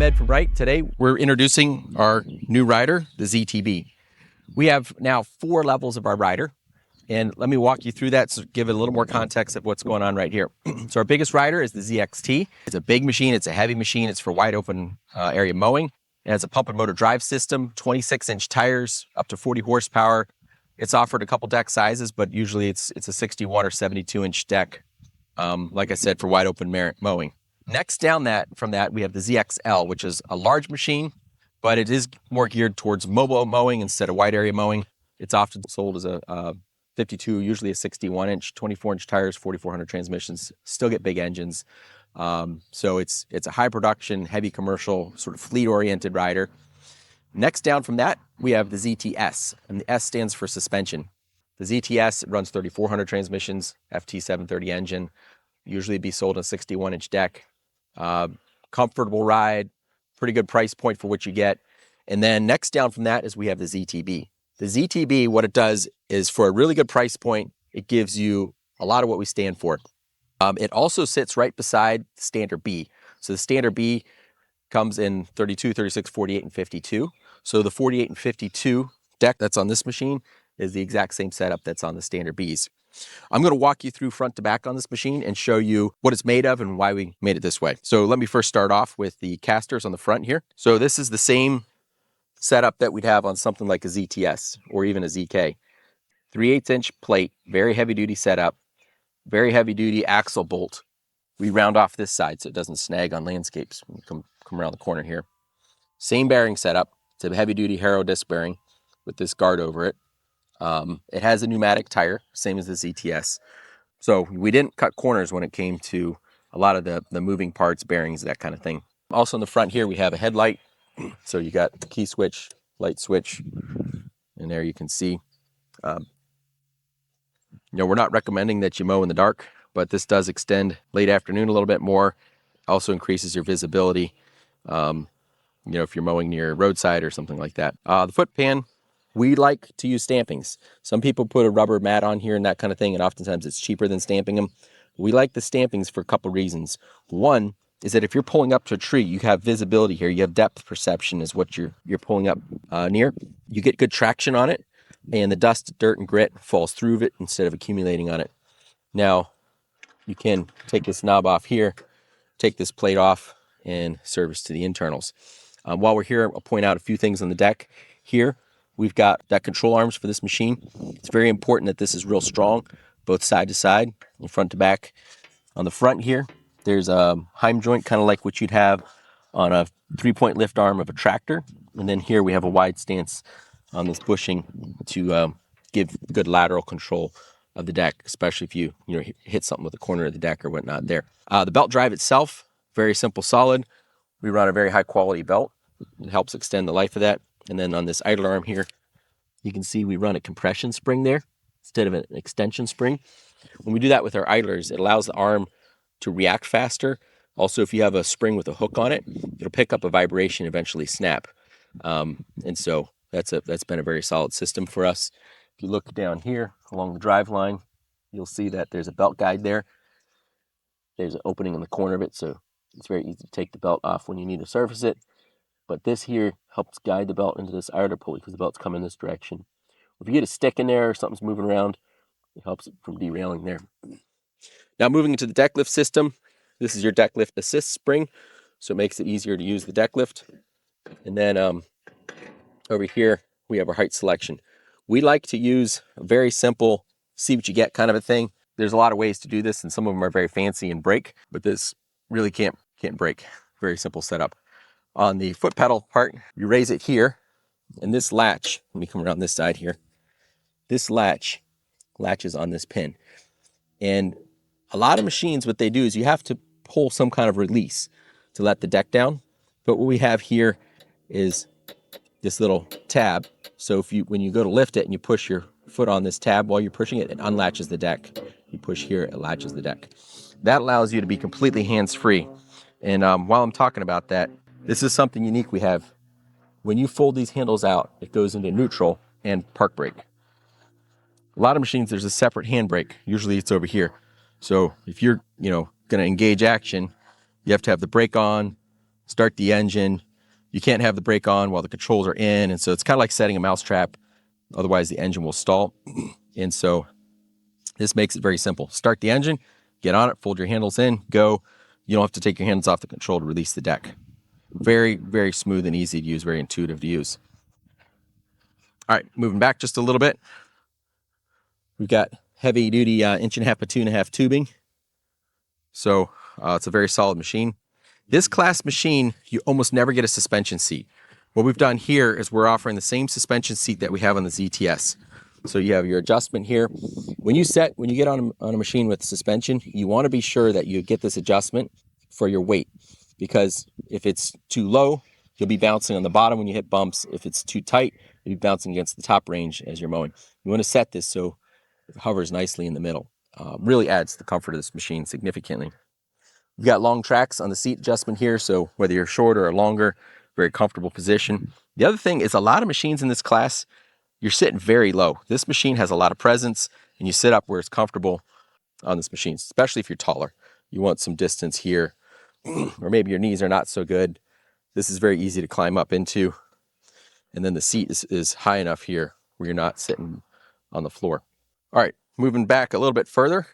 Ed from Wright. Today we're introducing our new rider, the ZTB. We have now 4 levels of our rider, and let me walk you through that to give it a little more context of what's going on right here. So our biggest rider is the ZXT. It's a big machine, it's a heavy machine, it's for wide open area mowing. It has a pump and motor drive system, 26-inch tires, up to 40 horsepower. It's offered a couple deck sizes, but usually it's a 61 or 72-inch deck, like I said, for wide open mowing. Next down from that, we have the ZXL, which is a large machine, but it is more geared towards mobile mowing instead of wide area mowing. It's often sold as a 52, usually a 61-inch, 24-inch tires, 4,400 transmissions, still get big engines. So it's a high production, heavy commercial, sort of fleet-oriented rider. Next down from that, we have the ZTS, and the S stands for suspension. The ZTS runs 3,400 transmissions, FT730 engine, usually be sold on a 61-inch deck. Comfortable ride, pretty good price point for what you get. And then next down from that is we have the ZTB. The ZTB, what it does is for a really good price point, it gives you a lot of what we stand for. It also sits right beside Standard B. So the Standard B comes in 32, 36, 48, and 52. So the 48 and 52 deck that's on this machine is the exact same setup that's on the Standard Bs. I'm going to walk you through front to back on this machine and show you what it's made of and why we made it this way. So let me first start off with the casters on the front here. So this is the same setup that we'd have on something like a ZTS or even a ZK. 3/8-inch plate, very heavy duty setup, very heavy duty axle bolt. We round off this side so it doesn't snag on landscapes when you come around the corner here. Same bearing setup. It's a heavy duty Aero disc bearing with this guard over it. It has a pneumatic tire, same as the ZTS. So we didn't cut corners when it came to a lot of the moving parts, bearings, that kind of thing. Also in the front here, we have a headlight. So you got the key switch, light switch, and there you can see. We're not recommending that you mow in the dark, but this does extend late afternoon a little bit more. Also increases your visibility, if you're mowing near a roadside or something like that. The foot pan, we like to use stampings. Some people put a rubber mat on here and that kind of thing, and oftentimes it's cheaper than stamping them. We like the stampings for a couple reasons. One is that if you're pulling up to a tree, you have visibility here. You have depth perception is what you're pulling up near. You get good traction on it, and the dust, dirt, and grit falls through it instead of accumulating on it. Now, you can take this knob off here, take this plate off, and service to the internals. While we're here, I'll point out a few things on the deck. Here, we've got deck control arms for this machine. It's very important that this is real strong, both side to side and front to back. On the front here, there's a heim joint, kind of like what you'd have on a 3-point lift arm of a tractor. And then here we have a wide stance on this bushing to give good lateral control of the deck, especially if you hit something with the corner of the deck or whatnot there. The belt drive itself, very simple, solid. We run a very high quality belt. It helps extend the life of that. And then on this idler arm here, you can see we run a compression spring there instead of an extension spring. When we do that with our idlers, it allows the arm to react faster. Also, if you have a spring with a hook on it, it'll pick up a vibration, eventually snap. And so that's been a very solid system for us. If you look down here along the drive line, you'll see that there's a belt guide there. There's an opening in the corner of it, so it's very easy to take the belt off when you need to service it. But this here helps guide the belt into this idler pulley because the belt's coming this direction. If you get a stick in there or something's moving around, it helps it from derailing there. Now moving into the deck lift system, this is your deck lift assist spring, so it makes it easier to use the deck lift. And then over here, we have our height selection. We like to use a very simple, see what you get kind of a thing. There's a lot of ways to do this, and some of them are very fancy and break, but this really can't break. Very simple setup. On the foot pedal part, you raise it here, and this latch, let me come around this side here, this latch latches on this pin. And a lot of machines, what they do is you have to pull some kind of release to let the deck down. But what we have here is this little tab. So when you go to lift it and you push your foot on this tab while you're pushing it, it unlatches the deck. You push here, it latches the deck. That allows you to be completely hands-free. And while I'm talking about that, this is something unique we have. When you fold these handles out, it goes into neutral and park brake. A lot of machines, there's a separate handbrake. Usually it's over here. So if you're, going to engage action, you have to have the brake on, start the engine. You can't have the brake on while the controls are in, and so it's kind of like setting a mousetrap. Otherwise, the engine will stall. And so this makes it very simple. Start the engine, get on it, fold your handles in, go. You don't have to take your hands off the control to release the deck. Very, very smooth and easy to use, very intuitive to use. All right, moving back just a little bit. We've got heavy duty 1.5 by 2.5 tubing. So it's a very solid machine. This class machine, you almost never get a suspension seat. What we've done here is we're offering the same suspension seat that we have on the ZTS. So you have your adjustment here. When you get on a machine with suspension, you want to be sure that you get this adjustment for your weight, because if it's too low, you'll be bouncing on the bottom when you hit bumps. If it's too tight, you'll be bouncing against the top range as you're mowing. You want to set this so it hovers nicely in the middle. Really adds to the comfort of this machine significantly. We've got long tracks on the seat adjustment here, so whether you're shorter or longer, very comfortable position. The other thing is a lot of machines in this class, you're sitting very low. This machine has a lot of presence, and you sit up where it's comfortable on this machine, especially if you're taller. You want some distance here, or maybe your knees are not so good. This is very easy to climb up into, and then the seat is high enough here where you're not sitting on the floor. All right, moving back a little bit further,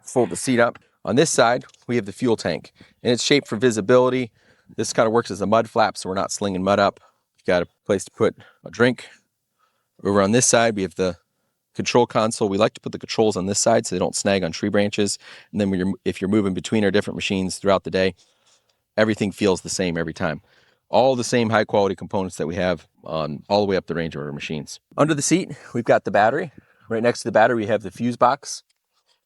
fold the seat up. On this side, we have the fuel tank, and it's shaped for visibility. This kind of works as a mud flap, so we're not slinging mud up. You've got a place to put a drink. Over on this side, we have the control console. We like to put the controls on this side so they don't snag on tree branches. And then if you're moving between our different machines throughout the day, everything feels the same every time. All the same high quality components that we have on all the way up the range of our machines. Under the seat, we've got the battery. Right next to the battery, we have the fuse box.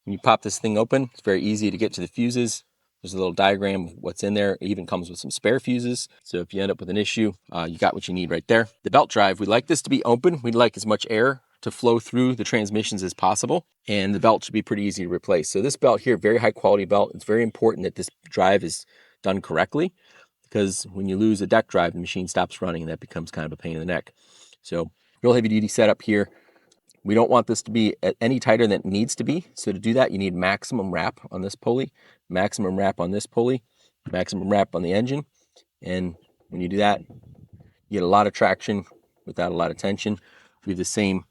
When you pop this thing open, it's very easy to get to the fuses. There's a little diagram of what's in there. It even comes with some spare fuses. So if you end up with an issue, you got what you need right there. The belt drive, we like this to be open. We'd like as much air to flow through the transmissions as possible. And the belt should be pretty easy to replace. So this belt here, very high quality belt. It's very important that this drive is done correctly, because when you lose a deck drive, the machine stops running, and that becomes kind of a pain in the neck. So real heavy duty setup here. We don't want this to be any tighter than it needs to be. So to do that, you need maximum wrap on this pulley, maximum wrap on this pulley, maximum wrap on the engine. And when you do that, you get a lot of traction without a lot of tension. We have the same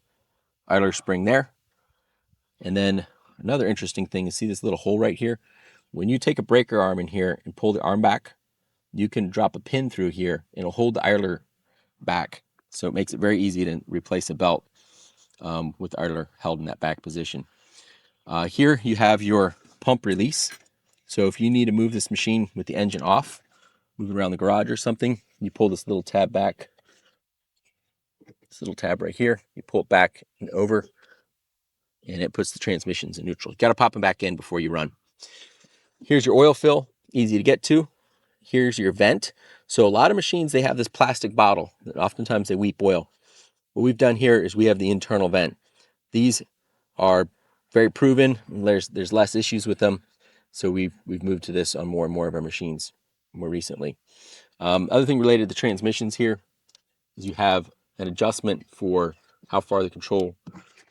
idler spring there. And then another interesting thing is, see this little hole right here? When you take a breaker arm in here and pull the arm back, you can drop a pin through here and it'll hold the idler back. So it makes it very easy to replace a belt with the idler held in that back position. Here you have your pump release. So if you need to move this machine with the engine off, move it around the garage or something, you pull this little tab back. This little tab right here, you pull it back and over, and it puts the transmissions in neutral. You got to pop them back in before you run. Here's your oil fill, easy to get to. Here's your vent. So a lot of machines, they have this plastic bottle that oftentimes they weep oil. What we've done here is we have the internal vent. These are very proven. There's less issues with them. So we've moved to this on more and more of our machines more recently. Other thing related to the transmissions here is you have an adjustment for how far the control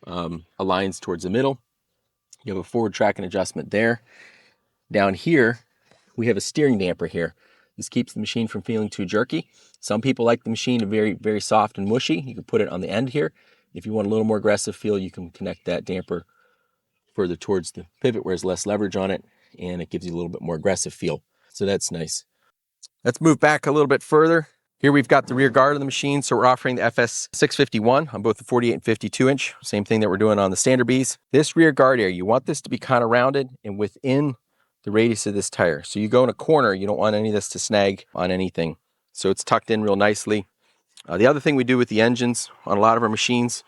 aligns towards the middle. You have a forward tracking adjustment there. Down here, we have a steering damper here. This keeps the machine from feeling too jerky. Some people like the machine very, very soft and mushy. You can put it on the end here. If you want a little more aggressive feel, you can connect that damper further towards the pivot where there's less leverage on it, and it gives you a little bit more aggressive feel. So that's nice. Let's move back a little bit further. Here we've got the rear guard of the machine. So we're offering the FS651 on both the 48 and 52 inch. Same thing that we're doing on the standard Bs. This rear guard area, you want this to be kind of rounded and within the radius of this tire. So you go in a corner, you don't want any of this to snag on anything. So it's tucked in real nicely. The other thing we do with the engines on a lot of our machines,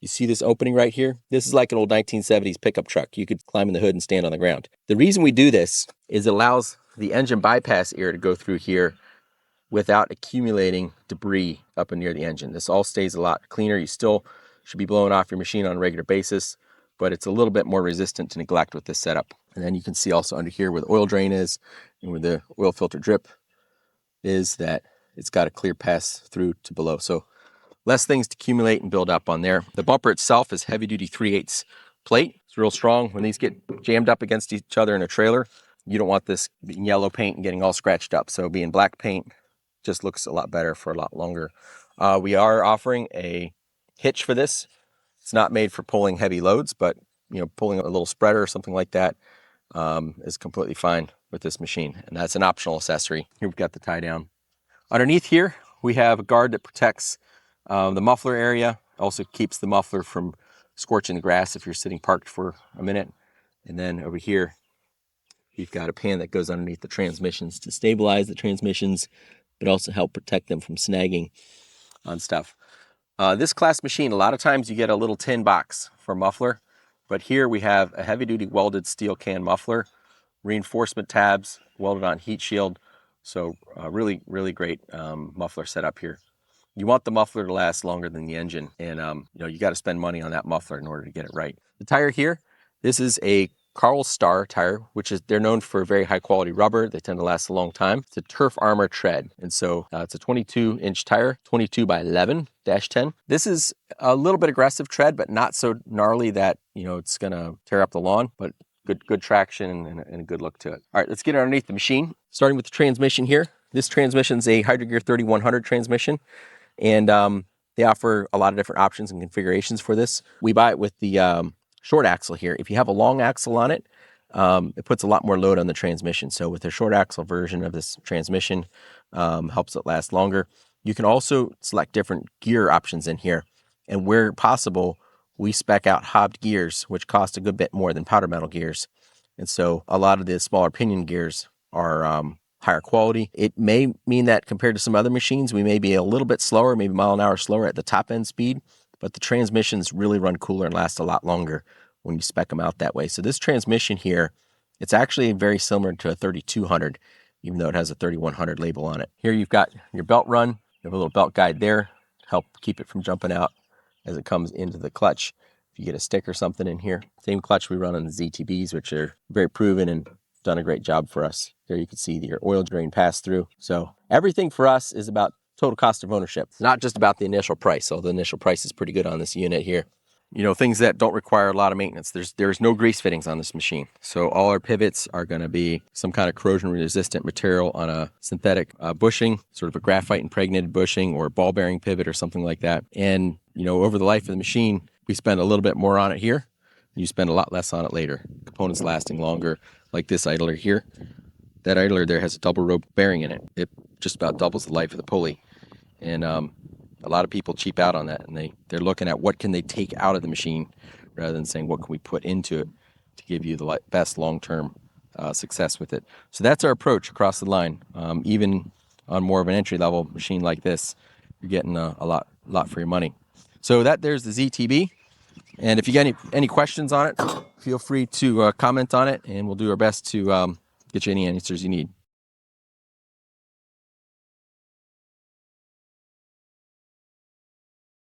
you see this opening right here? This is like an old 1970s pickup truck. You could climb in the hood and stand on the ground. The reason we do this is it allows the engine bypass air to go through here without accumulating debris up and near the engine. This all stays a lot cleaner. You still should be blowing off your machine on a regular basis, but it's a little bit more resistant to neglect with this setup. And then you can see also under here where the oil drain is and where the oil filter drip is, that it's got a clear pass through to below. So less things to accumulate and build up on there. The bumper itself is heavy duty 3/8 plate. It's real strong. When these get jammed up against each other in a trailer, you don't want this being yellow paint and getting all scratched up. So being black paint just looks a lot better for a lot longer. We are offering a hitch for this. It's not made for pulling heavy loads, but pulling a little spreader or something like that is completely fine with this machine. And that's an optional accessory. Here we've got the tie down. Underneath here, we have a guard that protects the muffler area. Also keeps the muffler from scorching the grass if you're sitting parked for a minute. And then over here, you've got a pan that goes underneath the transmissions to stabilize the transmissions, but also help protect them from snagging on stuff. This class machine, a lot of times you get a little tin box for muffler, but here we have a heavy-duty welded steel can muffler, reinforcement tabs, welded on heat shield. So really, really great muffler setup here. You want the muffler to last longer than the engine, and you got to spend money on that muffler in order to get it right. The tire here, this is a Carl Star tire, which is, they're known for very high quality rubber. They tend to last a long time. It's a turf armor tread, and so it's a 22-inch tire, 22 by 11-10. This is a little bit aggressive tread, but not so gnarly that it's gonna tear up the lawn, but good traction and a good look to it. All right, let's get underneath the machine. Starting with the transmission here. This transmission is a Hydrogear 3100 transmission. And they offer a lot of different options and configurations for this. We buy it with the short axle here. If you have a long axle on it, it puts a lot more load on the transmission. So with the short axle version of this transmission, helps it last longer. You can also select different gear options in here. And where possible, we spec out hobbed gears, which cost a good bit more than powder metal gears. And so a lot of the smaller pinion gears are higher quality. It may mean that compared to some other machines, we may be a little bit slower, maybe mile an hour slower at the top end speed, but the transmissions really run cooler and last a lot longer when you spec them out that way. So this transmission here, it's actually very similar to a 3200, even though it has a 3100 label on it. Here you've got your belt run. You have a little belt guide there to help keep it from jumping out as it comes into the clutch. If you get a stick or something in here, same clutch we run on the ZTBs, which are very proven and done a great job for us. There you can see your oil drain pass through. So everything for us is about total cost of ownership. It's not just about the initial price. So the initial price is pretty good on this unit here. Things that don't require a lot of maintenance. There's no grease fittings on this machine. So all our pivots are going to be some kind of corrosion resistant material on a synthetic bushing, sort of a graphite impregnated bushing or ball bearing pivot or something like that. And over the life of the machine, we spend a little bit more on it here. You spend a lot less on it later. Components lasting longer, like this idler here. That idler there has a double rope bearing in it. It just about doubles the life of the pulley. And a lot of people cheap out on that, and they're looking at what can they take out of the machine rather than saying what can we put into it to give you the best long-term success with it. So that's our approach across the line. Even on more of an entry-level machine like this, you're getting a lot for your money. So there's the ZTB. And if you got any questions on it, feel free to comment on it, and we'll do our best to get you any answers you need.